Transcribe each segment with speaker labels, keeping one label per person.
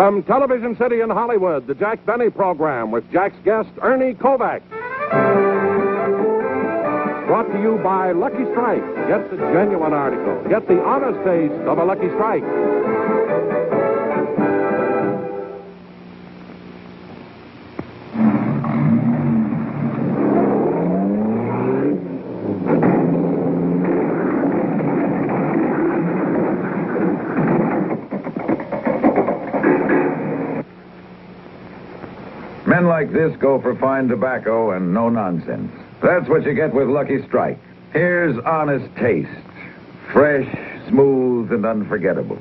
Speaker 1: From Television City in Hollywood, the Jack Benny program with Jack's guest, Ernie Kovacs. Brought to you by Lucky Strike. Get the genuine article. Get the honest taste of a Lucky Strike.
Speaker 2: Men like this go for fine tobacco and no nonsense. That's what you get with Lucky Strike. Here's honest taste. Fresh, smooth, and unforgettable.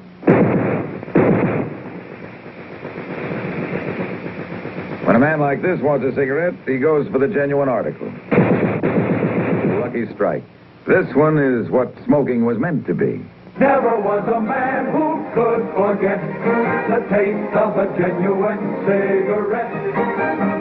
Speaker 2: When a man like this wants a cigarette, he goes for the genuine article. Lucky Strike. This one is what smoking was meant to be.
Speaker 3: Never was a man who could forget the taste of a genuine cigarette.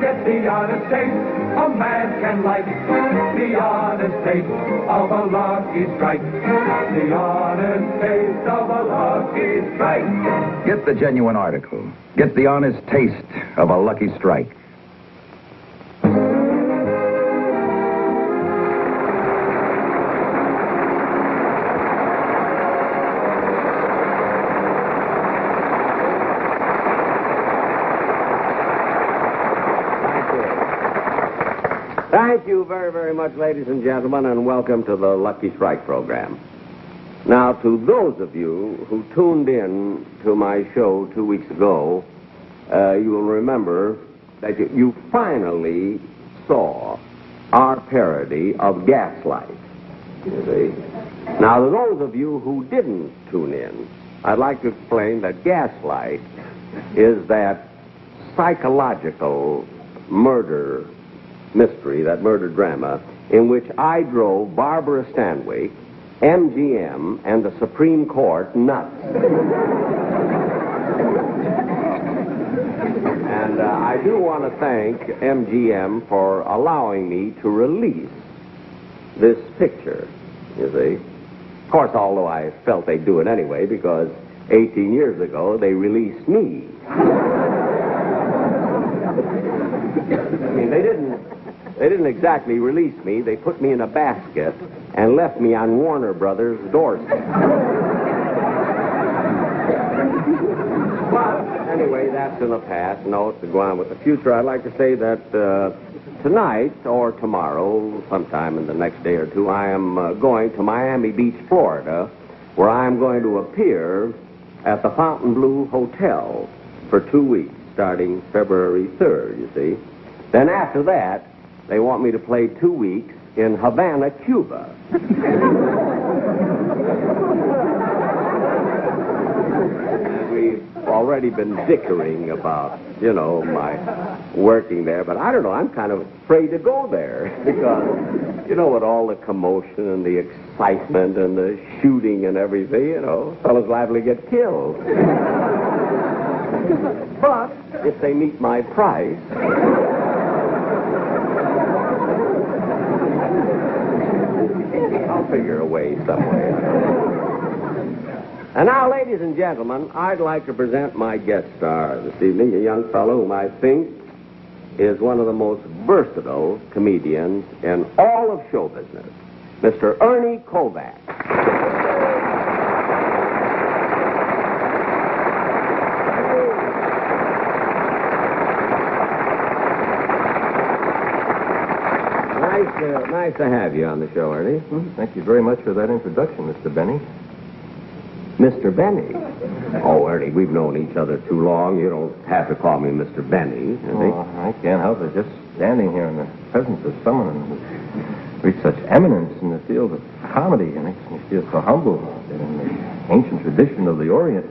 Speaker 3: Get the honest taste a man can like. The honest taste of a Lucky Strike. The honest taste of a Lucky Strike.
Speaker 2: Get the genuine article. Get the honest taste of a Lucky Strike.
Speaker 4: Thank you very, very much, ladies and gentlemen, and welcome to the Lucky Strike program. Now, to those of you who tuned in to my show 2 weeks ago, you will remember that you finally saw our parody of Gaslight. You see? Now, to those of you who didn't tune in, I'd like to explain that Gaslight is that psychological murder mystery, that murder drama, in which I drove Barbara Stanwyck, MGM, and the Supreme Court nuts. And I do want to thank MGM for allowing me to release this picture, you see. Of course, although I felt they'd do it anyway, because 18 years ago, they released me. I mean, they didn't exactly release me. They put me in a basket and left me on Warner Brothers' doorstep. But anyway, that's in the past. No, it's to go on with the future. I'd like to say that tonight or tomorrow, sometime in the next day or two, I am going to Miami Beach, Florida, where I'm going to appear at the Fontainebleau Hotel for 2 weeks, starting February 3rd, you see. Then after that, they want me to play 2 weeks in Havana, Cuba. And we've already been dickering about, my working there. But I don't know, I'm kind of afraid to go there. Because, with all the commotion and the excitement and the shooting and everything, fellas liable to get killed. But if they meet my price... I'll figure a way some way. And now, ladies and gentlemen, I'd like to present my guest star this evening, a young fellow whom I think is one of the most versatile comedians in all of show business, Mr. Ernie Kovacs. Nice to have you on the show, Ernie.
Speaker 5: Thank you very much for that introduction, Mr. Benny.
Speaker 4: Mr. Benny? Oh, Ernie, we've known each other too long. You don't have to call me Mr. Benny.
Speaker 5: I can't help it. Just standing here in the presence of someone who's reached such eminence in the field of comedy, it makes me feel so humble that in the ancient tradition of the Orient,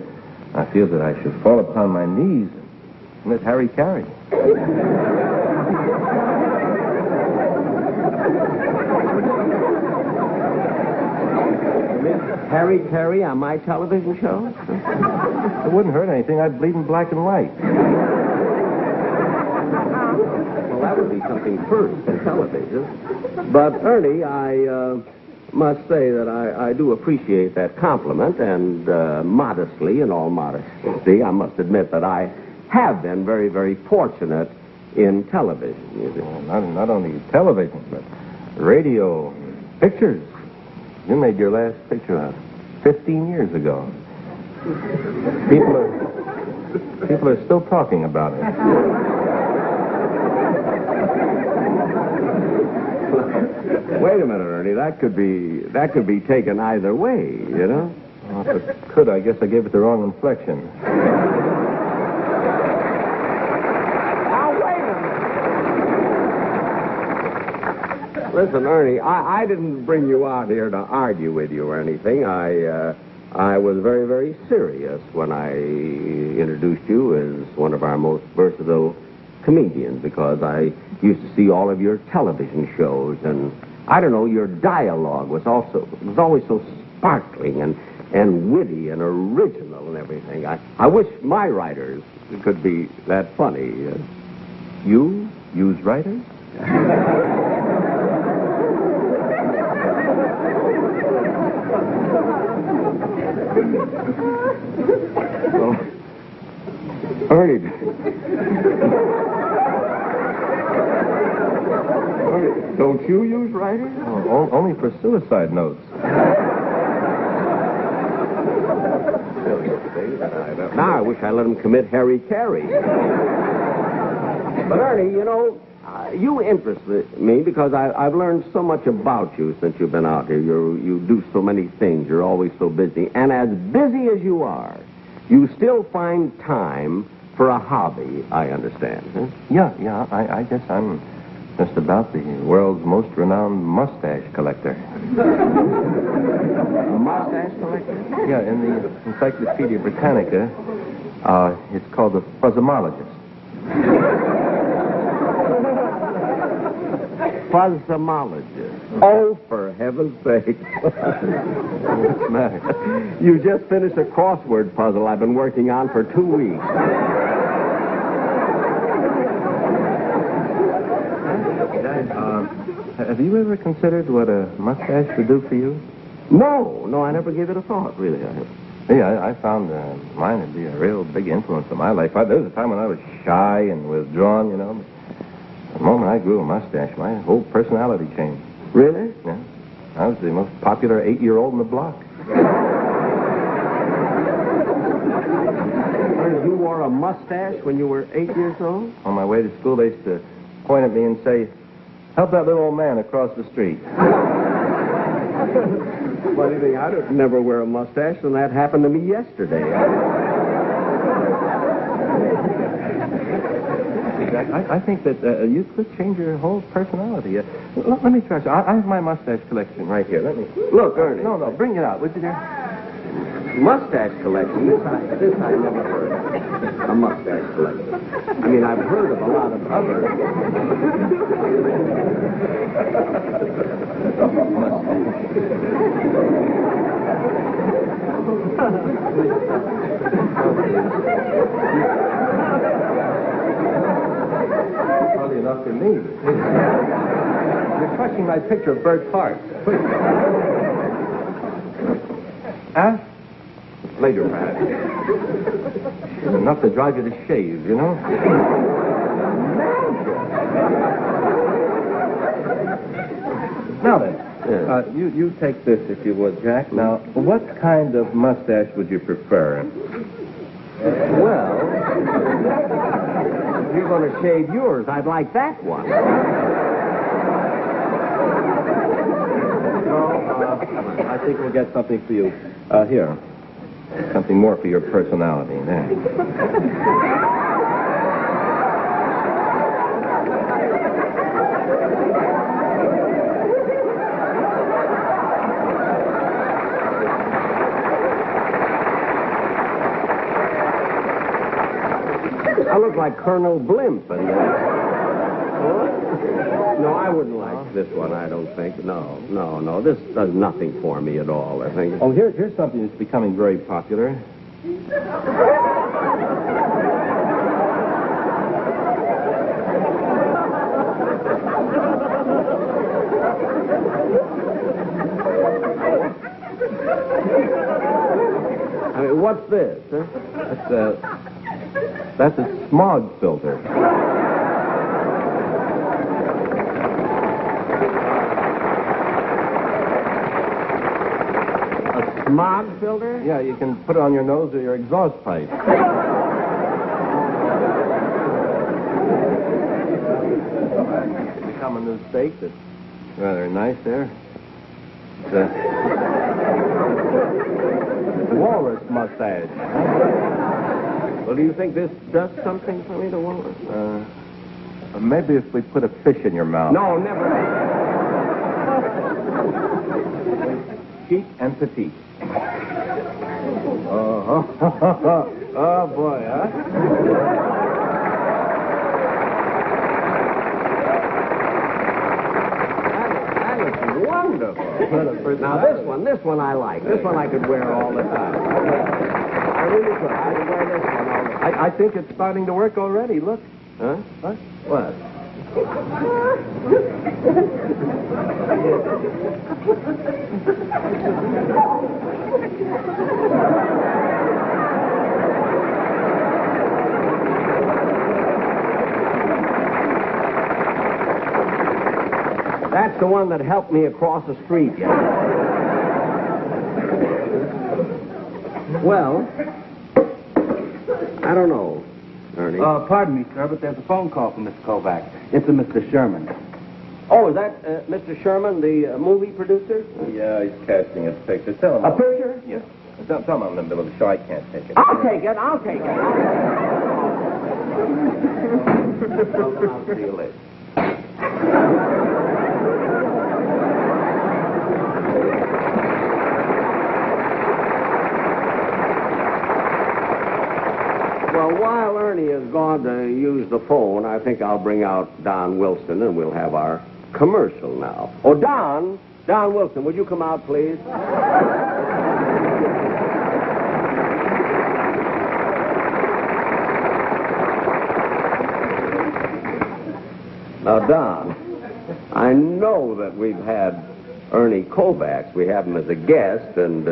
Speaker 5: I feel that I should fall upon my knees and let Harry carry.
Speaker 4: Harry Carey on my television show?
Speaker 5: It wouldn't hurt anything. I'd bleed in black and white.
Speaker 4: Well, that would be something first in television. But, Ernie, must say that I do appreciate that compliment, and modestly, in all modesty, I must admit that I have been very, very fortunate in television. You see.
Speaker 5: Not only television, but radio, pictures. You made your last picture 15 years ago. People are still talking about it.
Speaker 4: Wait a minute, Ernie. That could be taken either way, you know?
Speaker 5: Well, if it could, I guess I gave it the wrong inflection.
Speaker 4: Now, wait a minute. Listen, Ernie, I didn't bring you out here to argue with you or anything. I was very, very serious when I introduced you as one of our most versatile comedians, because I used to see all of your television shows, and I don't know, your dialogue was always so sparkling and witty and original and everything. I wish my writers could be that funny.
Speaker 5: You use writers?
Speaker 4: Well, Ernie, don't you use writers?
Speaker 5: Oh, only for suicide notes.
Speaker 4: Now I wish I let him commit Harry Carey. But Ernie, you know, you interest me because I've learned so much about you since you've been out here. You do so many things. You're always so busy. And as busy as you are, you still find time for a hobby, I understand. Huh?
Speaker 5: Yeah, I guess I'm just about the world's most renowned mustache collector.
Speaker 4: A mustache collector?
Speaker 5: Yeah, in the Encyclopedia Britannica, it's called the fuzzomologist.
Speaker 4: Fuzzomologist. Oh, for heaven's sake.
Speaker 5: What's the matter?
Speaker 4: You just finished a crossword puzzle I've been working on for 2 weeks.
Speaker 5: Have you ever considered what a mustache would do for you?
Speaker 4: No, I never gave it a thought, really.
Speaker 5: Yeah, I found mine would be a real big influence in my life. There was a time when I was shy and withdrawn, you know. The moment I grew a mustache, my whole personality changed.
Speaker 4: Really?
Speaker 5: Yeah. I was the most popular 8-year-old in the block.
Speaker 4: You wore a mustache when you were 8 years old?
Speaker 5: On my way to school, they used to point at me and say, "Help that little old man across the street."
Speaker 4: Funny thing, I don't never wear a mustache, and that happened to me yesterday.
Speaker 5: I think that you could change your whole personality. Let me try. I have my mustache collection right here. Let me.
Speaker 4: Look, Ernie.
Speaker 5: No, bring it out, would you, dear?
Speaker 4: Mustache collection? This I never heard of. A mustache collection. I mean, I've heard of a lot of other.
Speaker 5: Hardly enough for me. You're crushing my picture of Bert Hart. Huh? Later, perhaps. Enough to drive you to shave, you know? Now then, you take this if you would, Jack. Now, what kind of mustache would you prefer?
Speaker 4: Well, if you're going to shave yours, I'd like that one.
Speaker 5: I think we'll get something for you. Here. Something more for your personality. There.
Speaker 4: I look like Colonel Blimp. And, no, I wouldn't like this one, I don't think. No. This does nothing for me at all, I think.
Speaker 5: Oh, here's something that's becoming very popular.
Speaker 4: What's this? Huh?
Speaker 5: That's a smog filter.
Speaker 4: A smog filter?
Speaker 5: Yeah, you can put it on your nose or your exhaust pipe. It's a common new steak that's rather nice there. It's a walrus mustache.
Speaker 4: Well, do you think this does something for me, the walrus?
Speaker 5: Maybe if we put a fish in your mouth.
Speaker 4: No, never.
Speaker 5: Cheap and petite. Oh, boy, huh?
Speaker 4: That is wonderful. Now, this one I like. This one I could wear all the time. I really could. I could wear this one all the time.
Speaker 5: I think it's starting to work already. Look.
Speaker 4: Huh?
Speaker 5: What?
Speaker 4: What? That's the one that helped me across the street yesterday. Well, I don't know, Ernie.
Speaker 6: Pardon me, sir, but there's a phone call from Mr. Kovacs. It's a Mr. Sherman.
Speaker 4: Oh, is that Mr. Sherman, the movie producer?
Speaker 5: Yeah, he's casting his picture. Tell him.
Speaker 4: A picture?
Speaker 5: Yeah. Tell him I'm in the middle of the show. I can't take it.
Speaker 4: I'll take it. I'll take it. I'll see you later. Well, while Ernie has gone to use the phone, I think I'll bring out Don Wilson and we'll have our commercial now. Oh, Don Wilson, would you come out, please? Now, Don, I know that we've had Ernie Kovacs. We have him as a guest, and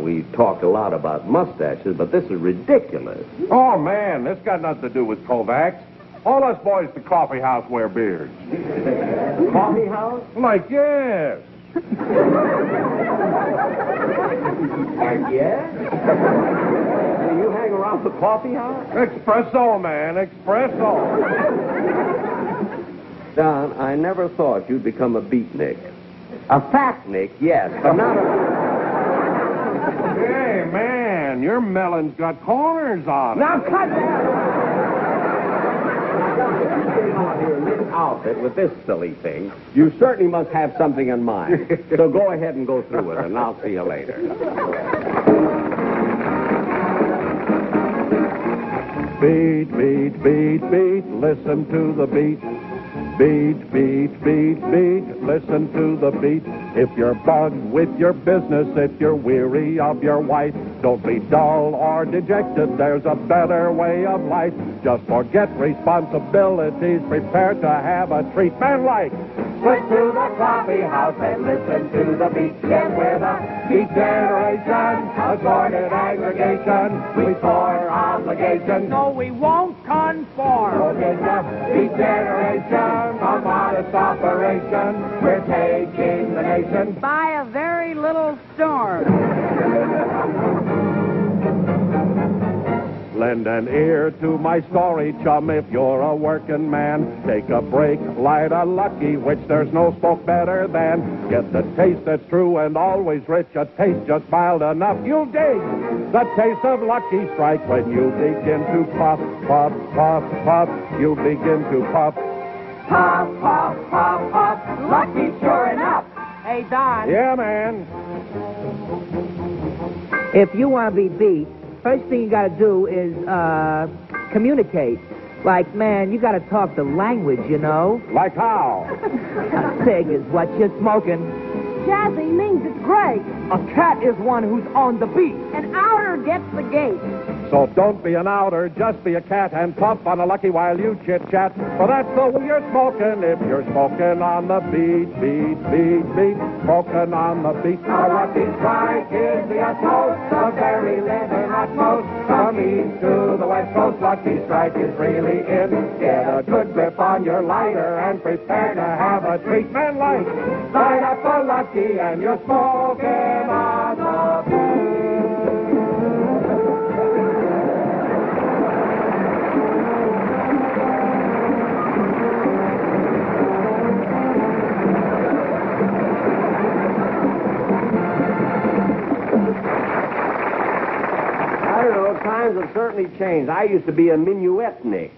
Speaker 4: we talked a lot about mustaches, but this is ridiculous.
Speaker 1: Oh, man, this got nothing to do with Kovacs. All us boys at the coffee house wear beards.
Speaker 4: Coffee house?
Speaker 1: Like, yes.
Speaker 4: Yeah? Do you hang around the coffee house?
Speaker 1: Espresso, man, espresso.
Speaker 4: Don, I never thought you'd become a beatnik. A fatnik, yes, but not a...
Speaker 1: Hey, man, your melon's got corners on it.
Speaker 4: Now cut that! Out here in this outfit with this silly thing, you certainly must have something in mind. So go ahead and go through with it, and I'll see you later.
Speaker 1: Beat, beat, beat, beat, listen to the beat. Beat, beat, beat, beat, listen to the beat. If you're bugged with your business, if you're weary of your wife, don't be dull or dejected, there's a better way of life. Just forget responsibilities, prepare to have a treatment like.
Speaker 3: Slip to the coffee house and listen to the beat. Get with a beat generation, assorted aggregation. We for obligation.
Speaker 7: No, we won't conform.
Speaker 3: So get the beat generation, a modest operation. We're taking the nation
Speaker 7: By a very little storm.
Speaker 1: Lend an ear to my story, chum, if you're a working man. Take a break, light a Lucky, which there's no smoke better than. Get the taste that's true and always rich, a taste just mild enough. You'll dig the taste of Lucky Strike when you begin to puff, puff, puff, puff. You begin to puff.
Speaker 3: Puff, puff, puff, puff. Lucky, sure enough.
Speaker 7: Hey, Don,
Speaker 1: Yeah, man.
Speaker 7: if you want to be beat, first thing you got to do is communicate. Like, man, you got to talk the language, you know.
Speaker 1: Like how?
Speaker 7: A cig is what you're smoking.
Speaker 8: Jazzy means it's great.
Speaker 7: A cat is one who's on the beat.
Speaker 8: An outer gets the gate.
Speaker 1: So don't be an outer, just be a cat and puff on a lucky while you chit-chat. For that's the way you're smoking if you're smoking on the beat, beat, beat, beat. Smoking on the beat.
Speaker 3: A lucky strike is the utmost, the very living utmost. From east to the west coast, Lucky Strike is really in. Get a good grip on your lighter and prepare to have a treatment light. Light up a Lucky and you're smoking on the beat.
Speaker 4: I don't know, times have certainly changed. I used to be a minuetnik.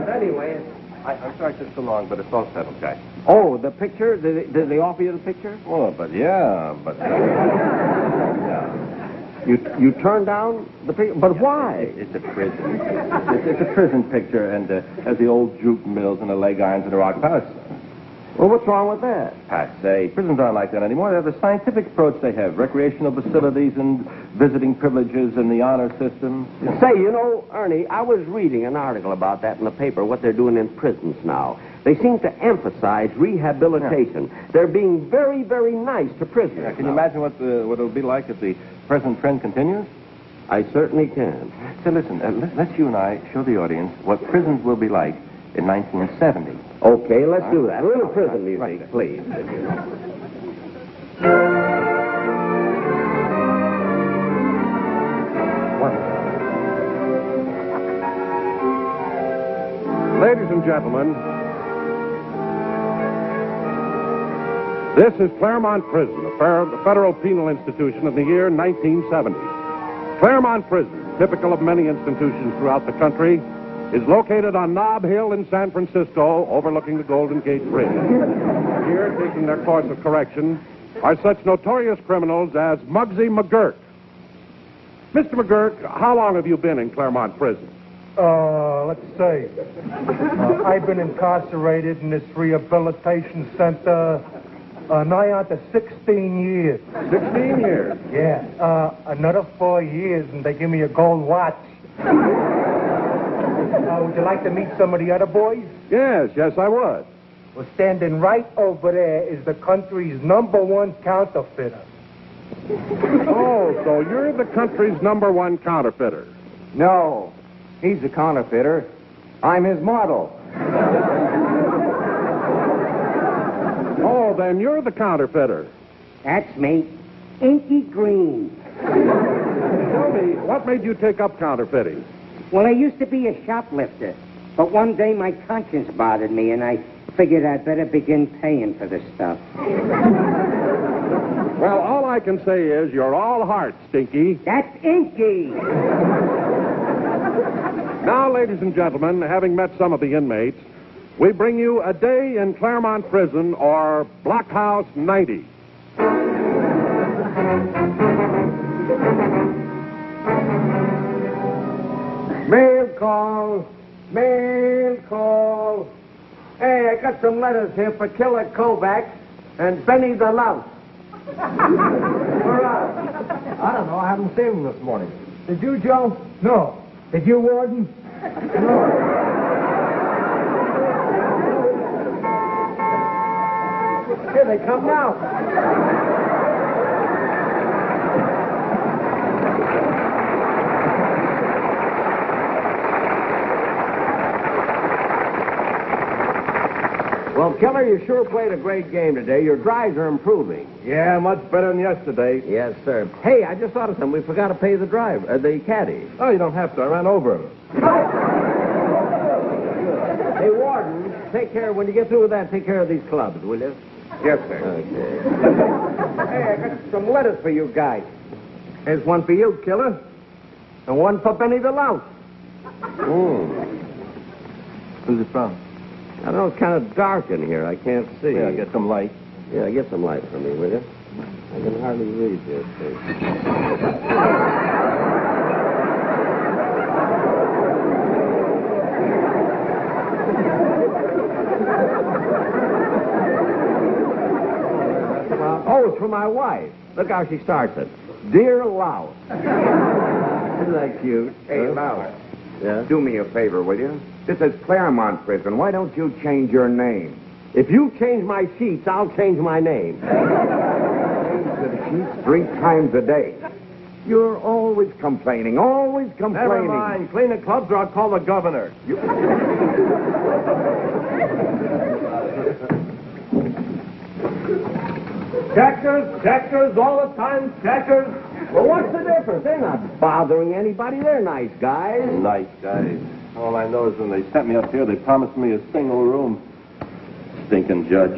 Speaker 4: Anyway,
Speaker 5: I'm sorry it's so long, but it's all settled, guys.
Speaker 4: oh, the picture? Did they offer you the picture?
Speaker 5: Oh, but yeah.
Speaker 4: You turned down the picture? But why?
Speaker 5: It's a prison. It's a prison picture, and has the old jute mills and the leg irons and the rock palace.
Speaker 4: Well, what's wrong with that?
Speaker 5: Passe. Prisons aren't like that anymore. They have the scientific approach they have. Recreational facilities and visiting privileges and the honor system.
Speaker 4: Say, you know, Ernie, I was reading an article about that in the paper, what they're doing in prisons now. They seem to emphasize rehabilitation. They're being very, very nice to prisoners.
Speaker 5: Can you imagine what it'll be like if the present trend continues?
Speaker 4: I certainly can.
Speaker 5: So listen, let's you and I show the audience what prisons will be like in 1970.
Speaker 4: Okay, let's do that. A little prison music, please.
Speaker 1: Ladies and gentlemen, this is Claremont Prison, a federal penal institution of the year 1970. Claremont Prison, typical of many institutions throughout the country, is located on Nob Hill in San Francisco, overlooking the Golden Gate Bridge. Here, taking their course of correction, are such notorious criminals as Muggsy McGurk. Mr. McGurk, how long have you been in Claremont Prison?
Speaker 8: Let's see. I've been incarcerated in this rehabilitation center nigh on to 16 years.
Speaker 1: 16 years.
Speaker 8: Yeah. Another 4 years, and they give me a gold watch. Would you like to meet some of the other boys?
Speaker 1: Yes, I would.
Speaker 8: Well, standing right over there is the country's #1 counterfeiter.
Speaker 1: Oh, so you're the country's #1 counterfeiter.
Speaker 6: No, he's a counterfeiter. I'm his model.
Speaker 1: Oh, then you're the counterfeiter.
Speaker 9: That's me. Inky Green.
Speaker 1: Tell me, what made you take up counterfeiting?
Speaker 9: Well, I used to be a shoplifter, but one day my conscience bothered me, and I figured I'd better begin paying for this stuff.
Speaker 1: Well, all I can say is you're all heart, Stinky.
Speaker 9: That's Inky.
Speaker 1: Now, ladies and gentlemen, having met some of the inmates, we bring you A Day in Claremont Prison, or Blockhouse 90.
Speaker 4: Mail call. Mail call. Hey, I got some letters here for Killer Kovacs and Benny the Louse. Where are they?
Speaker 6: I don't know. I haven't seen him this morning.
Speaker 8: Did you, Joe? No. Did you, Warden? No.
Speaker 4: Here they come now. Well, Keller, you sure played a great game today. Your drives are improving.
Speaker 5: Yeah, much better than yesterday.
Speaker 4: Yes, sir. Hey, I just thought of something. We forgot to pay the the caddy.
Speaker 5: Oh, you don't have to. I ran over him.
Speaker 4: Hey, Warden, take care. When you get through with that, take care of these clubs, will you?
Speaker 5: Yes, sir.
Speaker 4: Okay. Hey, I got some letters for you guys. Here's one for you, Killer, and one for Benny the Louse.
Speaker 5: Who's it from?
Speaker 4: I don't know, it's kind of dark in here. I can't see.
Speaker 5: Yeah, get some light.
Speaker 4: Yeah, get some light for me, will you? I can hardly read this thing. Oh, it's for my wife. Look how she starts it. Dear Loud. Isn't that cute?
Speaker 6: Hey, Loud.
Speaker 4: Yeah?
Speaker 6: Do me a favor, will you? This is Claremont Prison. Why don't you change your name?
Speaker 4: If you change my sheets, I'll change my name.
Speaker 6: The sheets 3 times a day. You're always complaining, always complaining.
Speaker 5: Never mind. Clean the clubs or I'll call the governor.
Speaker 3: Checkers, all the time, checkers.
Speaker 4: Well, what's the difference? They're not bothering anybody. They're nice guys.
Speaker 5: Nice guys. All I know is when they sent me up here, they promised me a single room. Stinking judge.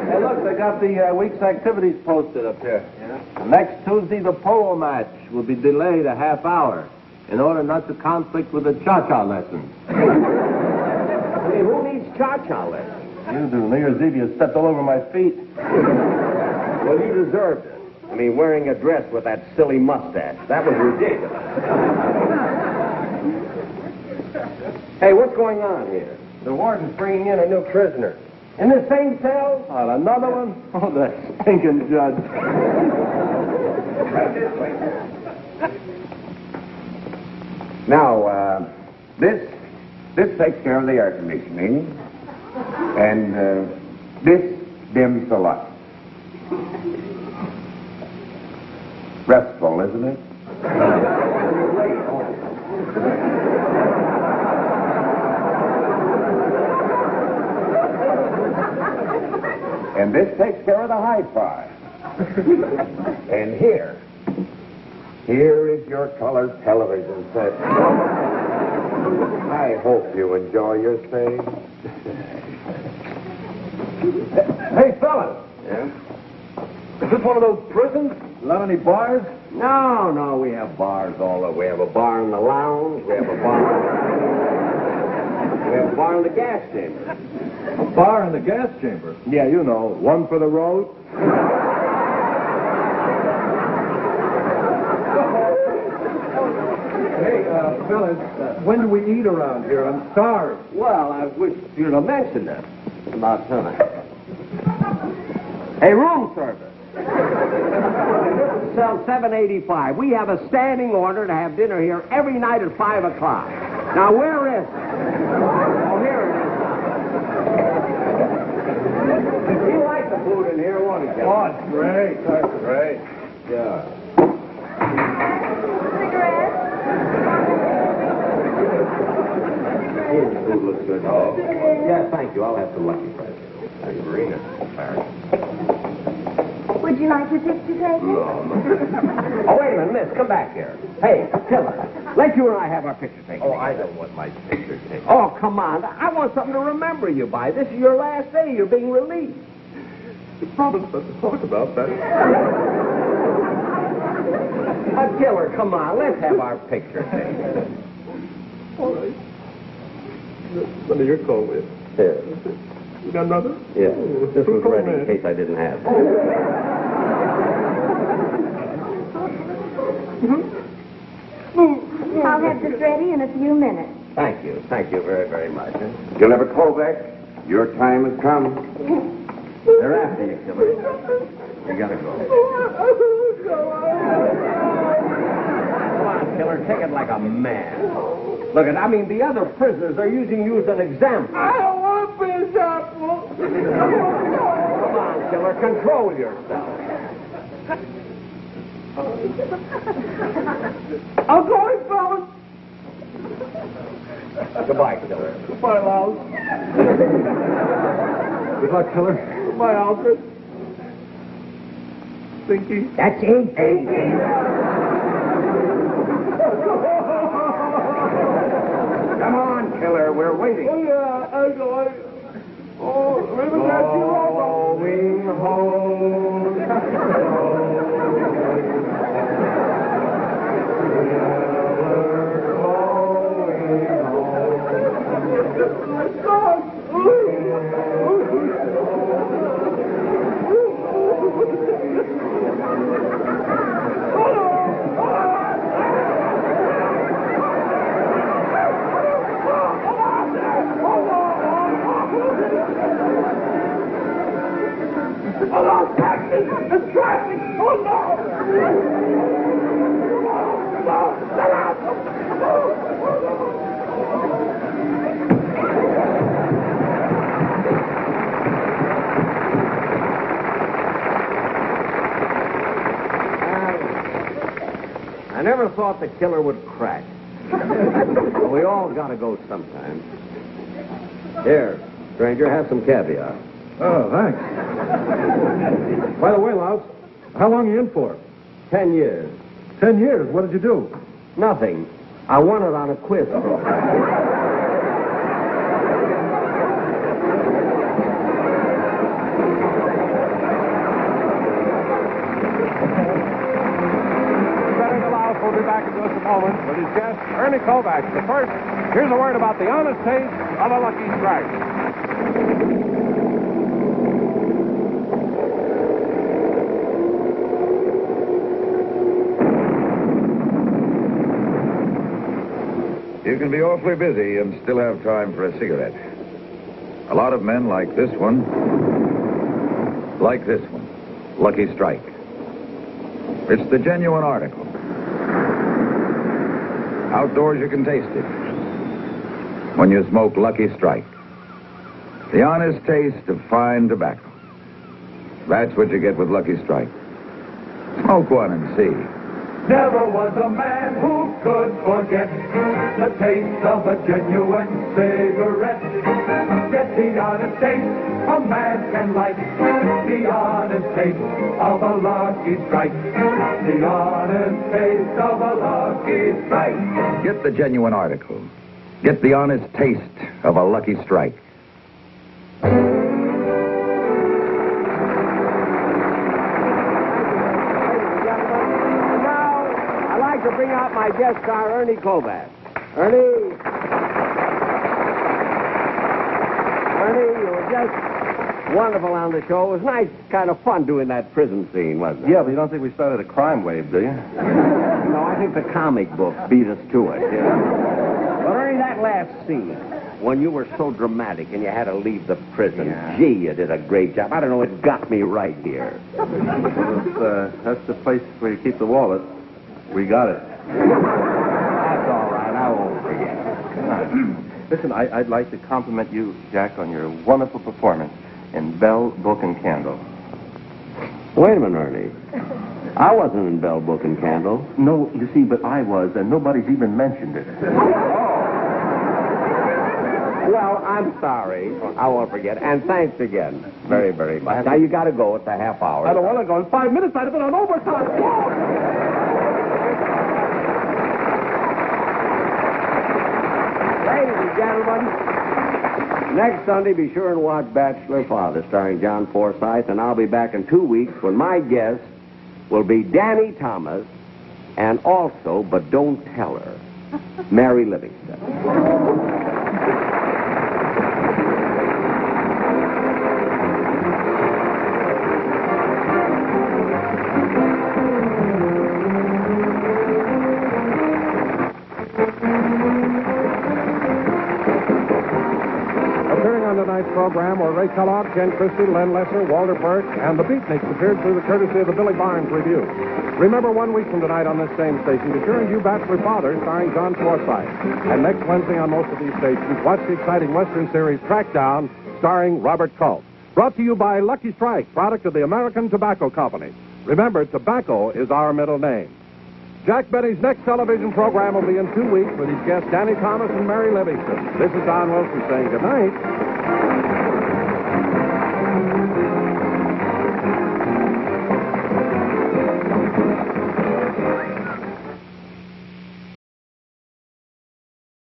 Speaker 5: Hey, look, they got the week's activities posted up here. Yeah. Next Tuesday, the polo match will be delayed a half hour in order not to conflict with the cha-cha lessons.
Speaker 4: Hey, who needs cha-cha lessons?
Speaker 5: You do. New Year's Eve, you stepped all over my feet.
Speaker 4: Well, you deserved it. I mean, wearing a dress with that silly mustache. That was ridiculous. Hey, what's going on here?
Speaker 5: The warden's bringing in a new prisoner.
Speaker 4: In the same cell?
Speaker 5: Oh, another one? Oh, that stinking judge.
Speaker 6: Now, this takes care of the air conditioning, and this dims the light. Restful, isn't it? And this takes care of the hi-fi. And here is your color television set. I hope you enjoy your stay.
Speaker 5: Hey, fellas.
Speaker 4: Yeah?
Speaker 5: Is this one of those prisons? Not any bars?
Speaker 4: No, we have bars all over. We have a bar in the lounge. We have a bar in the gas chamber.
Speaker 5: A bar in the gas chamber? Yeah, you know. One for the road. Hey, fellas, when do we eat around here? I'm starved.
Speaker 4: Well, I wish you'd have mentioned it. About time. Hey, room service. Cell 785. We have a standing order to have dinner here every night at 5 o'clock. Now, where is it? Oh, here it is. You like the food in here, won't you?
Speaker 5: Oh, it's great. That's great.
Speaker 4: Yeah. Here, the food looks good. Oh. Yeah, thank you. I'll have some Lucky Strike. Thank you, Marina.
Speaker 10: Would you like your picture taken?
Speaker 4: No. Oh, wait a minute, miss. Come back here. Hey, Killer, let you and I have our picture taken.
Speaker 5: Oh, I don't want my picture taken.
Speaker 4: Oh, come on. I want something to remember you by. This is your last day. You're being released.
Speaker 5: You promised not to talk about that.
Speaker 4: Killer, come on. Let's have our picture taken.
Speaker 5: All right. Under your coat, with.
Speaker 4: Here.
Speaker 5: You got another?
Speaker 4: Yeah. This was ready in case I didn't have it.
Speaker 10: I'll have this ready in a few minutes.
Speaker 4: Thank you. Thank you very, very much.
Speaker 6: Gilbert Kovacs, your time has come.
Speaker 4: They're after you, Killer. You gotta go. Come on, Killer. Take it like a man. Look, I mean, the other prisoners are using you as an example.
Speaker 3: I don't want to be a example.
Speaker 4: Come on, Killer. Control yourself.
Speaker 3: I'm going, fellas.
Speaker 4: Goodbye, Killer.
Speaker 3: Goodbye, Loud.
Speaker 5: Good luck, Killer.
Speaker 3: Goodbye, Alfred. Stinky.
Speaker 9: That's 8.
Speaker 6: Come on, Killer, we're waiting.
Speaker 3: Oh, yeah, I'm going. Oh, remember that you all
Speaker 6: Going home.
Speaker 4: never thought the killer would crack. But we all gotta go sometime. Here, stranger, have some caviar.
Speaker 1: Oh, thanks. By the way, Louse, how long are you in for?
Speaker 4: 10 years.
Speaker 1: 10 years. What did you do?
Speaker 4: Nothing. I won it on a quiz program.
Speaker 1: We'll be back in just a moment with his guest, Ernie Kovacs. But first, here's a word about the honest taste of a Lucky Strike.
Speaker 2: You can be awfully busy and still have time for a cigarette. A lot of men like this one. Lucky Strike. It's the genuine article. Outdoors, you can taste it when you smoke Lucky Strike. The honest taste of fine tobacco. That's what you get with Lucky Strike. Smoke one and see.
Speaker 3: Never was a man who could forget the taste of a genuine cigarette. Get the honest taste a man can like. The honest taste of a Lucky Strike. The honest taste of a Lucky Strike.
Speaker 2: Get the genuine article. Get the honest taste of a Lucky Strike.
Speaker 4: I'd like to bring out my guest star, Ernie Kovacs. Ernie, you were just wonderful on the show. It was nice, kind of fun doing that prison scene, wasn't it?
Speaker 5: Yeah, but you don't think we started a crime wave, do you?
Speaker 4: No, I think the comic book beat us to it. Yeah. But Ernie, that last scene, when you were so dramatic and you had to leave the prison, gee, you did a great job. I don't know, it got me right here.
Speaker 5: That's the place where you keep the wallet. We got it.
Speaker 4: That's all right. I won't forget.
Speaker 5: Listen, I'd like to compliment you, Jack, on your wonderful performance in Bell, Book, and Candle.
Speaker 4: Wait a minute, Ernie. I wasn't in Bell, Book, and Candle.
Speaker 5: No, you see, but I was, and nobody's even mentioned it.
Speaker 4: Well, I'm sorry. I won't forget. And thanks again very, very much. Now, you got to go. It's a half hour.
Speaker 1: I don't want to go. In 5 minutes, I'd have been on overtime.
Speaker 4: Ladies and gentlemen, next Sunday, be sure and watch Bachelor Father, starring John Forsythe, and I'll be back in 2 weeks when my guest will be Danny Thomas, and also, but don't tell her, Mary Livingston.
Speaker 1: Tonight's program were Ray Kellogg, Ken Christie, Len Lesser, Walter Burke, and the Beatniks appeared through the courtesy of the Billy Barnes Review. Remember, 1 week from tonight on this same station, be sure and view Bachelor Father, starring John Forsythe. And next Wednesday on most of these stations, watch the exciting Western series Crackdown, starring Robert Culp. Brought to you by Lucky Strike, product of the American Tobacco Company. Remember, tobacco is our middle name. Jack Benny's next television program will be in 2 weeks with his guests Danny Thomas and Mary Livingston. This is Don Wilson saying good night.